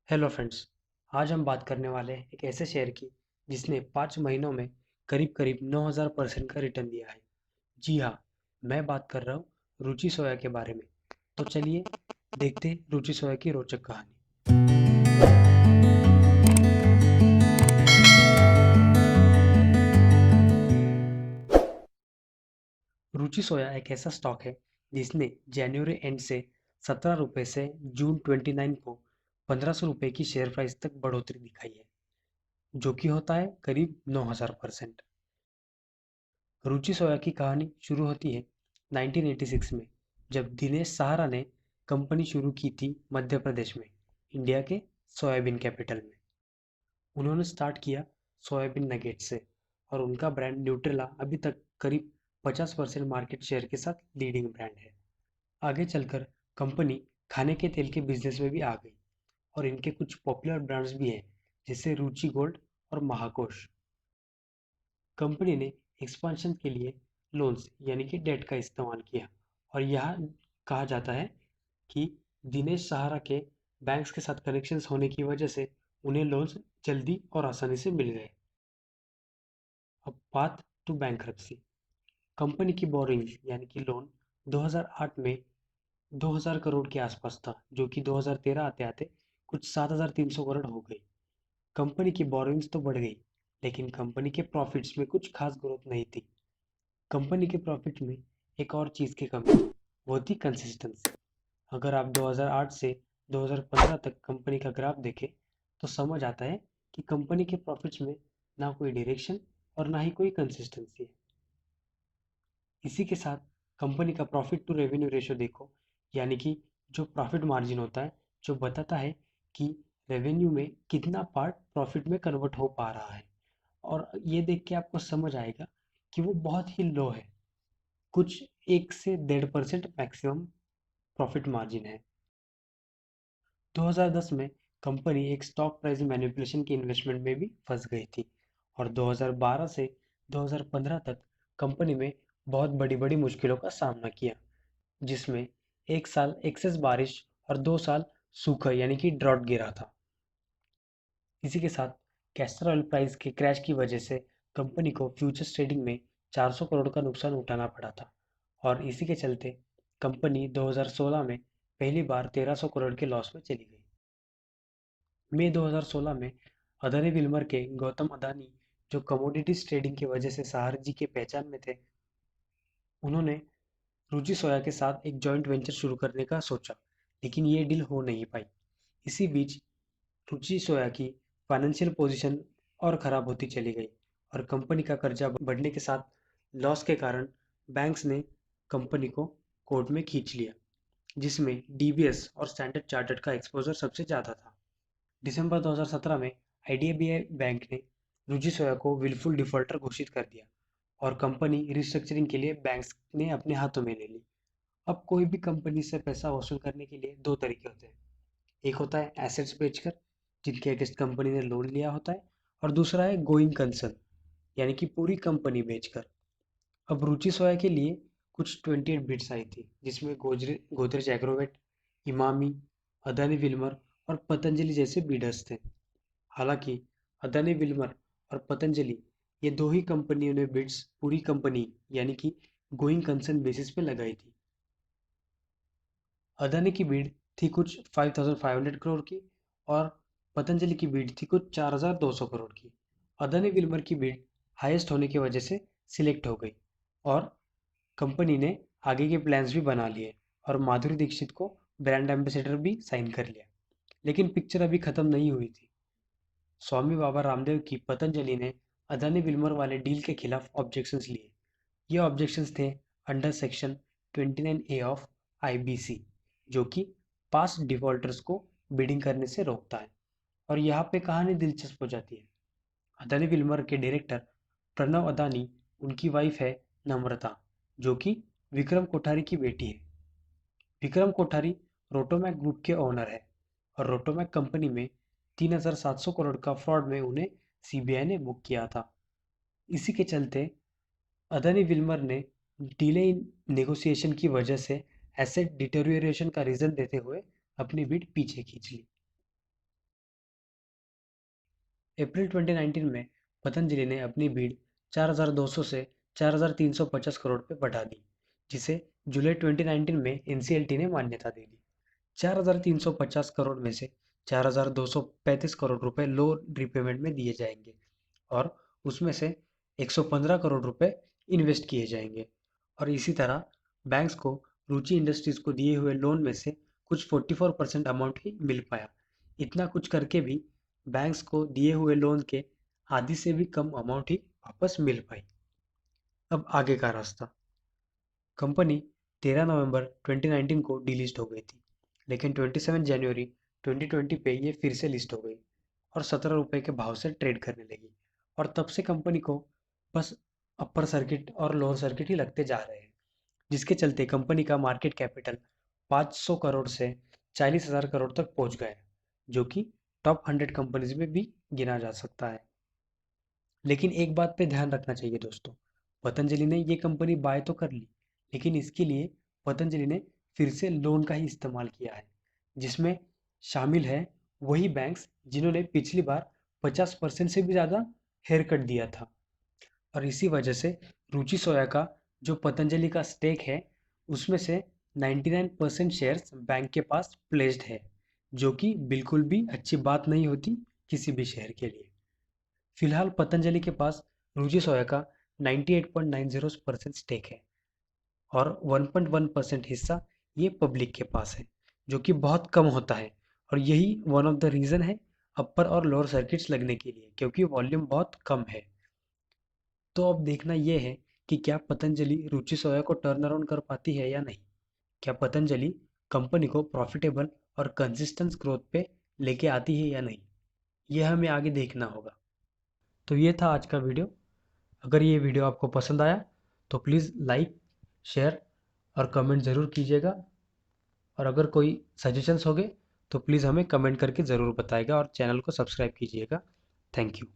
Hello friends. आज हम बात करने वाले हैं एक ऐसे शेयर की जिसने 5 महीनों में करीब करीब 9000% का रिटर्न दिया है। जी हाँ, मैं बात कर रहा हूँ रुचि सोया के बारे में। तो चलिए देखते हैं रुचि सोया की रोचक कहानी। रुचि सोया एक ऐसा स्टॉक है जिसने जनवरी एंड से 17 रुपये से जून 29 को 1500 रुपये की शेयर प्राइस तक बढ़ोतरी दिखाई है, जो कि होता है करीब 9000%। रुचि सोया की कहानी शुरू होती है 1986 में, जब दिनेश सहारा ने कंपनी शुरू की थी मध्य प्रदेश में, इंडिया के सोयाबीन कैपिटल में। उन्होंने स्टार्ट किया सोयाबीन नगेट से और उनका ब्रांड न्यूट्रेला अभी तक करीब 50% मार्केट शेयर के साथ लीडिंग ब्रांड है। आगे चलकर कंपनी खाने के तेल के बिजनेस में भी आ गई और इनके कुछ पॉपुलर ब्रांड्स भी हैं, जैसे रुचि गोल्ड और महाकोश। कंपनी ने एक्सपांशन के लिए लोन्स यानी कि डेट का इस्तेमाल किया और यहाँ कहा जाता है कि दिनेश सहारा के बैंक्स के साथ कनेक्शंस होने की वजह से उन्हें लोन्स जल्दी और आसानी से मिल गए। अब बात टू बैंकरप्सी। कंपनी की बोरिंग यानी कि लोन 2008 में 2000 करोड़ के आसपास था, जो कि 2013 आते आते कुछ 7300 करोड़ हो गई। कंपनी की बोरिंग्स तो बढ़ गई, लेकिन कंपनी के प्रॉफिट्स में कुछ खास ग्रोथ नहीं थी। कंपनी के प्रॉफिट में एक और चीज़ की कमी थी, वो थी कंसिस्टेंसी। अगर आप 2008 से 2015 तक कंपनी का ग्राफ देखें तो समझ आता है कि कंपनी के प्रॉफिट्स में ना कोई डायरेक्शन और ना ही कोई कंसिस्टेंसी है। इसी के साथ कंपनी का प्रॉफिट टू रेवेन्यू रेशियो देखो, यानी कि जो प्रॉफिट मार्जिन होता है, जो बताता है कि रेवेन्यू में कितना पार्ट प्रॉफिट में कन्वर्ट हो पा रहा है। और ये देख के आपको समझ आएगा कि वो बहुत ही लो है, कुछ 1 से 1.5% मैक्सिमम प्रॉफिट मार्जिन है। 2010 में कंपनी एक स्टॉक प्राइस मैनिपुलेशन की इन्वेस्टमेंट में भी फंस गई थी और 2012 से 2015 तक कंपनी में बहुत बड़ी बड़ी मुश्किलों का सामना किया, जिसमें एक साल एक्सेस बारिश और 2 साल सूखा यानी कि ड्रॉट गिरा था। इसी के साथ कैस्टर ऑयल प्राइस के क्रैश की वजह से कंपनी को फ्यूचर्स ट्रेडिंग में 400 करोड़ का नुकसान उठाना पड़ा था और इसी के चलते कंपनी 2016 में पहली बार 1300 करोड़ के लॉस में चली गई। मई 2016 में अदानी विल्मर के गौतम अदानी, जो कमोडिटीज ट्रेडिंग की वजह से सहारा जी के पहचान में थे, उन्होंने रुचि सोया के साथ एक जॉइंट वेंचर शुरू करने का सोचा, लेकिन ये डील हो नहीं पाई। इसी बीच रुचि सोया की फाइनेंशियल पोजीशन और खराब होती चली गई और कंपनी का कर्जा बढ़ने के साथ लॉस के कारण बैंक्स ने कंपनी को कोर्ट में खींच लिया, जिसमें डीबीएस और स्टैंडर्ड चार्टर्ड का एक्सपोजर सबसे ज़्यादा था। दिसंबर 2017 में आईडीबीआई बैंक ने रुचि सोया को विलफुल डिफॉल्टर घोषित कर दिया और कंपनी रिस्ट्रक्चरिंग के लिए बैंक्स ने अपने हाथों में ले ली। अब कोई भी कंपनी से पैसा वसूल करने के लिए दो तरीके होते हैं। एक होता है एसेट्स बेचकर, जिनके अगेंस्ट कंपनी ने लोन लिया होता है, और दूसरा है गोइंग कंसर्न, यानी कि पूरी कंपनी बेचकर। अब रुचि सोया के लिए कुछ 28 बिड्स आई थी, जिसमें गोदरेज एग्रोवेट, इमामी, अदानी विल्मर और पतंजलि जैसे बिडर्स थे। हालांकि अदानी विल्मर और पतंजलि, ये दो ही कंपनियों ने बिड्स पूरी कंपनी यानी कि गोइंग कंसर्न बेसिस पे लगाई थी। अदानी की बिड थी कुछ 5500 करोड़ की और पतंजलि की बिड थी कुछ 4200 करोड़ की। अदानी विल्मर की बिड हाईएस्ट होने की वजह से सिलेक्ट हो गई और कंपनी ने आगे के प्लान्स भी बना लिए और माधुरी दीक्षित को ब्रांड एम्बेसडर भी साइन कर लिया। लेकिन पिक्चर अभी खत्म नहीं हुई थी। स्वामी बाबा रामदेव की पतंजलि ने अदानी विल्मर वाले डील के खिलाफ ऑब्जेक्शंस लिए। ये ऑब्जेक्शंस थे under section 29A of IBC, जो कि पास्ट डिफॉल्टर्स को बिडिंग करने से रोकता है। और यहाँ पे कहानी दिलचस्प हो जाती है। अदानी विल्मर के डायरेक्टर प्रणव अदानी, उनकी वाइफ है नम्रता, जो कि विक्रम कोठारी की बेटी है। विक्रम कोठारी रोटोमैक ग्रुप के ओनर है और रोटोमैक कंपनी में 3700 करोड़ का फ्रॉड में उन्हें सीबीआई ने बुक किया था। इसी के चलते अदानी विल्मर ने डिले इन नेगोशिएशन की वजह से एसेट डिटेरियोरेशन का रीजन देते हुए अपनी बिड पीछे खींच ली। अप्रैल 2019 में पतंजलि ने अपनी भीड़ 4,200 से 4,350 करोड़ पे बढ़ा दी, जिसे जुलाई 2019 में एनसीएलटी ने मान्यता दे दी। 4,350 करोड़ में से 4,235 करोड़ रुपए लोन रिपेमेंट में दिए जाएंगे और उसमें से 115 करोड़ रुपए इन्वेस्ट किए जाएंगे। और इसी तरह बैंक्स को रुचि इंडस्ट्रीज को दिए हुए लोन में से कुछ 44% अमाउंट ही मिल पाया। इतना कुछ करके भी बैंक्स को दिए हुए लोन के आधी से भी कम अमाउंट ही वापस मिल पाई। अब आगे का रास्ता। कंपनी 13 नवंबर 2019 को डीलिस्ट हो गई थी, लेकिन 27 जनवरी 2020 पे ये फिर से लिस्ट हो गई और 17 रुपए के भाव से ट्रेड करने लगी। और तब से कंपनी को बस अपर सर्किट और लोअर सर्किट ही लगते जा रहे हैं, जिसके चलते कंपनी का मार्केट कैपिटल 500 करोड़ से 40,000 करोड़ तक पहुंच गया है, जो कि टॉप 100 कंपनीज में भी गिना जा सकता है। लेकिन एक बात पे ध्यान रखना चाहिए दोस्तों, पतंजलि ने ये कंपनी बाय तो कर ली, लेकिन इसके लिए पतंजलि ने फिर से लोन का ही इस्तेमाल किया है, जिसमें शामिल है वही बैंक्स जिन्होंने पिछली बार 50% से भी ज़्यादा हेयर कट दिया था। और इसी वजह से रुचि सोया का जो पतंजलि का स्टेक है उसमें से 99% शेयर्स बैंक के पास प्लेस्ड है, जो कि बिल्कुल भी अच्छी बात नहीं होती किसी भी शेयर के लिए। फिलहाल पतंजलि के पास रुचि सोया का 98.90% स्टेक है और 1.1% हिस्सा ये पब्लिक के पास है, जो कि बहुत कम होता है। और यही वन ऑफ द रीज़न है अपर और लोअर सर्किट्स लगने के लिए, क्योंकि वॉल्यूम बहुत कम है। तो अब देखना यह है कि क्या पतंजलि रुचि सोया को टर्न अराउंड कर पाती है या नहीं। क्या पतंजलि कंपनी को प्रॉफिटेबल और कंसिस्टेंट ग्रोथ पे लेके आती है या नहीं, यह हमें आगे देखना होगा। तो ये था आज का वीडियो। अगर ये वीडियो आपको पसंद आया तो प्लीज़ लाइक, शेयर और कमेंट ज़रूर कीजिएगा। और अगर कोई सजेशंस होंगे तो प्लीज़ हमें कमेंट करके ज़रूर बताइएगा और चैनल को सब्सक्राइब कीजिएगा। Thank you.